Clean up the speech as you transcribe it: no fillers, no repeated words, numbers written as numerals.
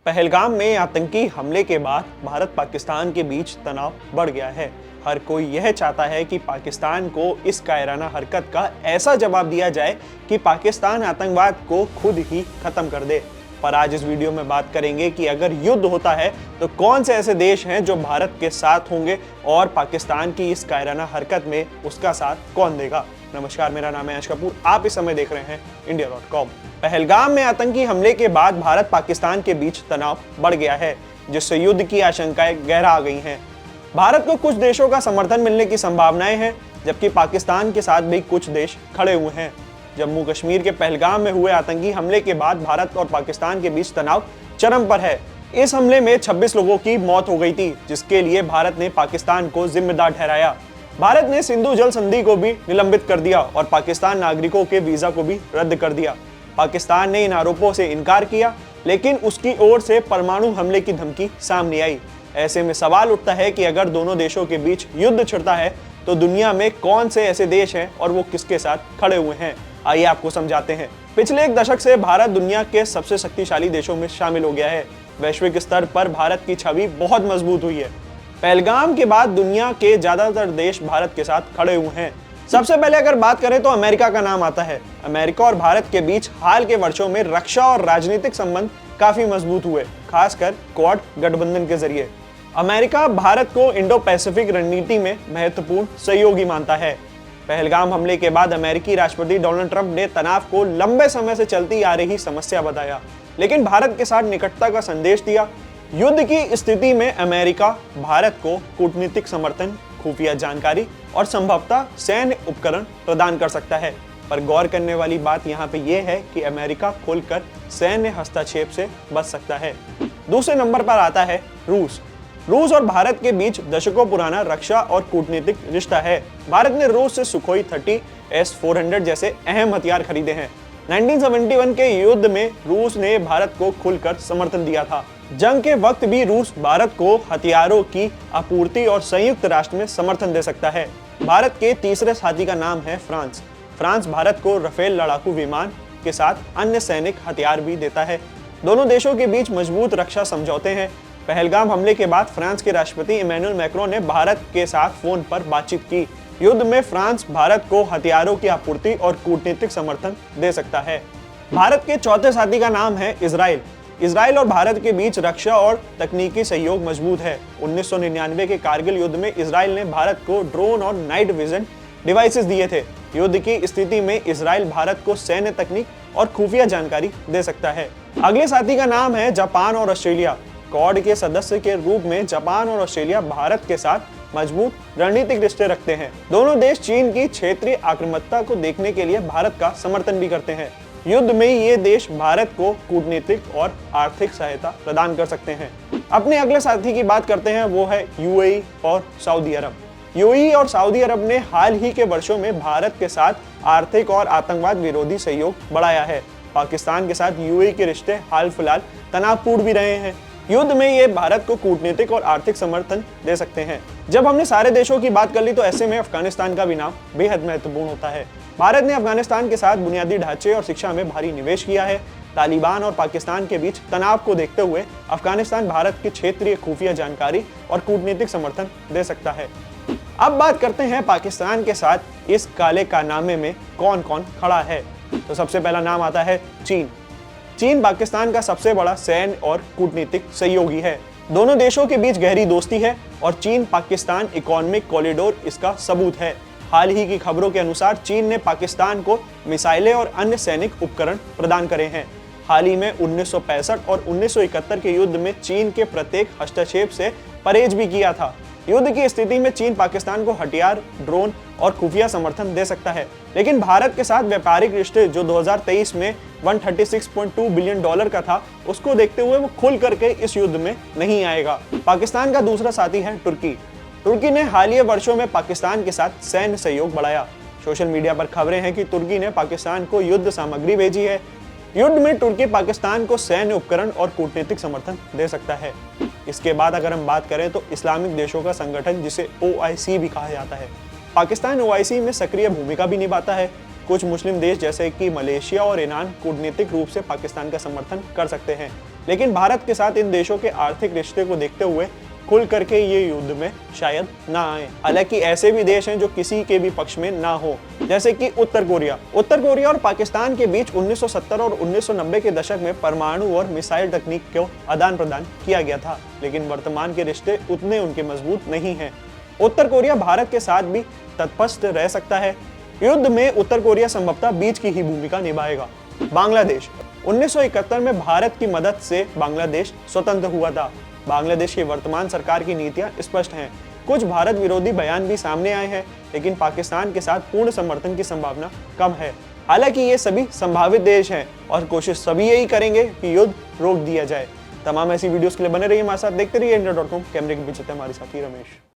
पहलगाम में आतंकी हमले के बाद भारत पाकिस्तान के बीच तनाव बढ़ गया है। हर कोई यह चाहता है कि पाकिस्तान को इस कायराना हरकत का ऐसा जवाब दिया जाए कि पाकिस्तान आतंकवाद को खुद ही खत्म कर दे। पर आज इस वीडियो में बात करेंगे कि अगर युद्ध होता है तो कौन से ऐसे देश हैं जो भारत के साथ होंगे और पाकिस्तान की इस कायराना हरकत में उसका साथ कौन देगा। नमस्कार, मेरा नाम है यश कपूर, आप इस समय देख रहे हैं India.com। पहलगाम में आतंकी हमले के बाद भारत पाकिस्तान के बीच तनाव बढ़ गया है, जिससे युद्ध की आशंकाएं गहरा आ गई हैं। भारत को कुछ देशों का समर्थन मिलने की संभावनाएं हैं, जबकि पाकिस्तान के साथ भी कुछ देश खड़े हुए हैं। जम्मू कश्मीर के पहलगाम में हुए आतंकी हमले के बाद भारत और पाकिस्तान के बीच तनाव चरम पर है। इस हमले में 26 लोगों की मौत हो गई थी, जिसके लिए भारत ने पाकिस्तान को जिम्मेदार ठहराया। भारत ने सिंधु जल संधि को भी निलंबित कर दिया और पाकिस्तान नागरिकों के वीजा को भी रद्द कर दिया। पाकिस्तान ने इन आरोपों से इनकार किया, लेकिन उसकी ओर से परमाणु हमले की धमकी सामने आई। ऐसे में सवाल उठता है कि अगर दोनों देशों के बीच युद्ध छिड़ता है तो दुनिया में कौन से ऐसे देश हैं और वो किसके साथ खड़े हुए हैं। आइए आपको समझाते हैं। पिछले एक दशक से भारत दुनिया के सबसे शक्तिशाली देशों में शामिल हो गया है। वैश्विक स्तर पर भारत की छवि बहुत मजबूत हुई है। पहलगाम के बाद दुनिया के ज्यादातर देश भारत के साथ खड़े हुए हैं। सबसे पहले अगर बात करें तो अमेरिका का नाम आता है। अमेरिका और भारत के बीच हाल के वर्षों में रक्षा और राजनीतिक संबंध काफी मजबूत हुए, खासकर क्वाड गठबंधन के जरिए। अमेरिका भारत को इंडो पैसिफिक रणनीति में महत्वपूर्ण सहयोगी मानता है। पहलगाम हमले के बाद अमेरिकी राष्ट्रपति डोनाल्ड ट्रंप ने तनाव को लंबे समय से चलती आ रही समस्या बताया, लेकिन भारत के साथ निकटता का संदेश दिया। युद्ध की स्थिति में अमेरिका भारत को कूटनीतिक समर्थन, खुफिया जानकारी और संभवतः सैन्य उपकरण प्रदान कर सकता है। पर गौर करने वाली बात यहाँ पे ये है कि अमेरिका खुलकर सैन्य हस्तक्षेप से बच सकता है। दूसरे नंबर पर आता है रूस। रूस और भारत के बीच दशकों पुराना रक्षा और कूटनीतिक रिश्ता है। भारत ने रूस से सुखोई 30 S-400 जैसे अहम हथियार खरीदे हैं। 1971 के युद्ध में रूस ने भारत को खुलकर समर्थन दिया था। जंग के वक्त भी रूस भारत को हथियारों की आपूर्ति और संयुक्त राष्ट्र में समर्थन दे सकता है। भारत के तीसरे साथी का नाम है फ्रांस। फ्रांस भारत को राफेल लड़ाकू विमान के साथ अन्य सैनिक हथियार भी देता है। दोनों देशों के बीच मजबूत रक्षा समझौते हैं। पहलगाम हमले के बाद फ्रांस के राष्ट्रपति इमैनुअल मैक्रों ने भारत के साथ फोन पर बातचीत की। युद्ध में फ्रांस भारत को हथियारों की आपूर्ति और कूटनीतिक समर्थन दे सकता है। भारत के चौथे साथी का नाम है इजराइल। इजराइल और भारत के बीच रक्षा और तकनीकी सहयोग मजबूत है। 1999 के कारगिल युद्ध में इजराइल ने भारत को ड्रोन और नाइट विजन डिवाइसेस दिए थे। युद्ध की स्थिति में इजराइल भारत को सैन्य तकनीक और खुफिया जानकारी दे सकता है। अगले साथी का नाम है जापान और ऑस्ट्रेलिया। क्वाड के सदस्य के रूप में जापान और ऑस्ट्रेलिया भारत के साथ मजबूत रणनीतिक रिश्ते रखते हैं। दोनों देश चीन की क्षेत्रीय आक्रामकता को देखने के लिए भारत का समर्थन भी करते हैं। युद्ध में ये देश भारत को कूटनीतिक और आर्थिक सहायता प्रदान कर सकते हैं। अपने अगले साथी की बात करते हैं, वो है यूएई और सऊदी अरब। यूएई और सऊदी अरब ने हाल ही के वर्षों में भारत के साथ आर्थिक और आतंकवाद विरोधी सहयोग बढ़ाया है। पाकिस्तान के साथ यूएई के रिश्ते हाल फिलहाल तनावपूर्ण भी रहे हैं। युद्ध में ये भारत को कूटनीतिक और आर्थिक समर्थन दे सकते हैं। जब हमने सारे देशों की बात कर ली तो ऐसे में अफगानिस्तान का भी नाम बेहद महत्वपूर्ण होता है। भारत ने अफगानिस्तान के साथ बुनियादी ढांचे और शिक्षा में भारी निवेश किया है। तालिबान और पाकिस्तान के बीच तनाव को देखते हुए अफगानिस्तान भारत की क्षेत्रीय खुफिया जानकारी और कूटनीतिक समर्थन दे सकता है। अब बात करते हैं पाकिस्तान के साथ इस काले कारनामे में कौन कौन खड़ा है। तो सबसे पहला नाम आता है चीन। चीन पाकिस्तान का सबसे बड़ा सैन्य और कूटनीतिक सहयोगी है। दोनों देशों के बीच गहरी दोस्ती है और चीन पाकिस्तान इकोनॉमिक कॉरिडोर इसका सबूत है। हाल ही की खबरों के अनुसार चीन ने पाकिस्तान को मिसाइलें और अन्य सैनिक उपकरण प्रदान करे हैं। हाल ही में 1965 और 1971 के युद्ध में चीन के प्रत्येक हस्तक्षेप से परहेज भी किया था। युद्ध की स्थिति में चीन पाकिस्तान को हथियार, ड्रोन और खुफिया समर्थन दे सकता है, लेकिन भारत के साथ व्यापारिक रिश्ते जो 2023 में $136.2 बिलियन का था, उसको देखते हुए वो खुल करके इस युद्ध में नहीं आएगा। पाकिस्तान का दूसरा साथी है तुर्की। तुर्की ने हालिया वर्षों में पाकिस्तान के साथ सैन्य सहयोग बढ़ाया। सोशल मीडिया पर खबरें हैं कि तुर्की ने पाकिस्तान को युद्ध सामग्री भेजी है। युद्ध में तुर्की पाकिस्तान को सैन्य उपकरण और कूटनीतिक समर्थन दे सकता है। इसके बाद अगर हम बात करें तो इस्लामिक देशों का संगठन, जिसे OIC भी कहा जाता है, पाकिस्तान OIC में सक्रिय भूमिका भी निभाता है। कुछ मुस्लिम देश जैसे कि मलेशिया और ईरान कूटनीतिक रूप से पाकिस्तान का समर्थन कर सकते हैं। लेकिन भारत के साथ इन देशों के आर्थिक रिश्ते को देखते हुए खुल करके ये युद्ध में शायद ना आए। हालांकि ऐसे भी देश हैं जो किसी के भी पक्ष में ना हो, जैसे कि उत्तर कोरिया। उत्तर कोरिया और पाकिस्तान के बीच 1970 और 1990 के दशक में परमाणु और मिसाइल तकनीक को आदान प्रदान किया गया था, लेकिन वर्तमान के रिश्ते उतने उनके मजबूत नहीं हैं। उत्तर कोरिया भारत के साथ भी तटस्थ रह सकता है। युद्ध में उत्तर कोरिया संभवतः बीच की ही भूमिका निभाएगा। बांग्लादेश 1971 में भारत की मदद से बांग्लादेश स्वतंत्र हुआ था। बांग्लादेश की वर्तमान सरकार की नीतियां स्पष्ट हैं। कुछ भारत विरोधी बयान भी सामने आए हैं, लेकिन पाकिस्तान के साथ पूर्ण समर्थन की संभावना कम है। हालांकि ये सभी संभावित देश हैं और कोशिश सभी यही करेंगे कि युद्ध रोक दिया जाए। तमाम ऐसी वीडियोस के लिए बने रहिए हमारे साथ, देखते रहिए इंडिया.com। कैमरे के पीछे हमारे साथी रमेश।